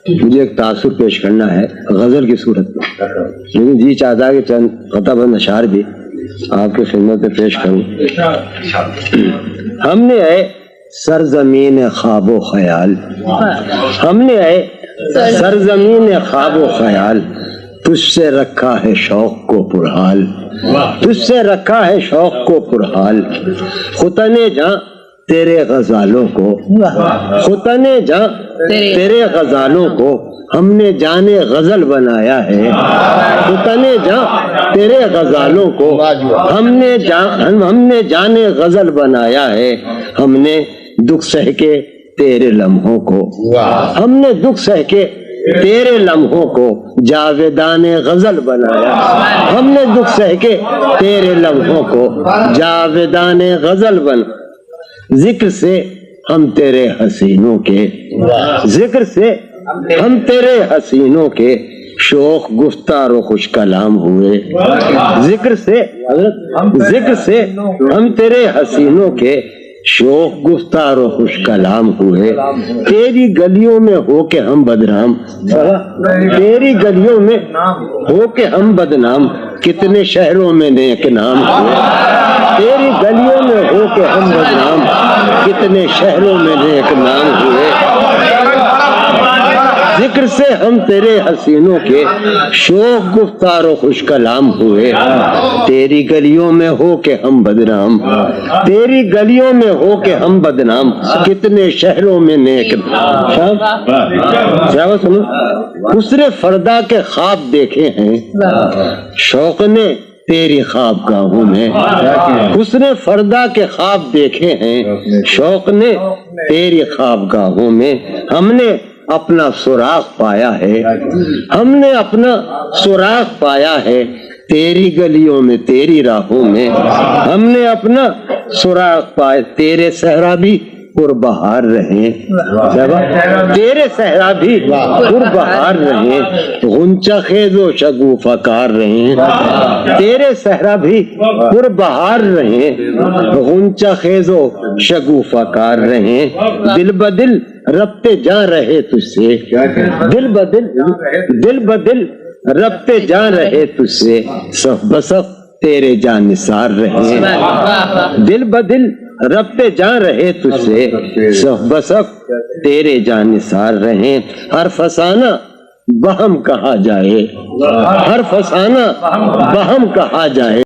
مجھے ایک تاثر پیش کرنا ہے غزل کی صورت میں، لیکن جی چاہتا ہے کہ چند قطع بند اشعار بھی آپ کی خدمت میں پیش کروں۔ ہم نے اے سرزمین خواب و خیال، ہم نے اے سرزمین خواب و خیال، تجھ سے رکھا ہے شوق کو پرحال، تجھ سے رکھا ہے شوق کو پرحال، ختن جاں تیرے غزالوں کو، ختن جاں تیرے غزالوں کو ہم نے جانے غزل بنایا ہے، ختن جاں تیرے غزالوں کو ہم نے جانے غزل بنایا ہے، ہم نے دکھ سہ کے تیرے لمحوں کو، ہم نے دکھ سہ کے تیرے لمحوں کو جاویدان غزل بنایا، ہم نے دکھ سہ کے تیرے لمحوں کو جاویدان غزل بنایا، ذکر سے ہم تیرے حسینوں کے، ذکر سے ہم تیرے حسینوں کے شوق گفتار و خوش کلام ہوئے، ذکر سے ہم تیرے حسینوں کے شوق گفتار و خوش کلام ہوئے، تیری گلیوں میں ہو کے ہم بدنام، تیری گلیوں میں ہو کے ہم بدنام، کتنے شہروں میں نیک نام ہوئے، تیری گلیوں میں ہو کے ہم بدنام، کتنے شہروں میں نیک نام ہوئے، ذکر سے ہم تیرے حسینوں کے شوق گفتار و خوش کلام ہوئے، تیری گلیوں میں ہو کے ہم بدنام، تیری گلیوں میں ہو کے ہم بدنام، کتنے شہروں میں نیک نام۔ حسن فردا کے خواب دیکھے ہیں شوق نے تیری خواب گاہوں میں، حسن فردا کے خواب دیکھے ہیں شوق نے تیری خواب گاہوں میں، ہم نے اپنا سراغ پایا ہے، ہم نے اپنا سراغ پایا ہے، تیری گلیوں میں تیری راہوں میں، ہم نے اپنا سراغ پایا، تیرے صحرا بھی پربہار رہیں، تیرے صحرا بھی پربہار رہیں، غنچہ خیز و شگوفہ کار رہیں، تیرے صحرا بھی پربہار رہیں، غنچہ خیز و شگوفہ کار رہیں، دل بدل ربطے جاں رہے تجھ سے، دل بدل ربطے جاں رہے تجھ سے، صف بصف تیرے جاں نثار رہیں، دل بدل ربطے جاں رہے تجھ سے، صف بصف تیرے جاں نثار رہیں، ہر فسانہ بہم کہا جائے، ہر فسانہ بہم کہا جائے۔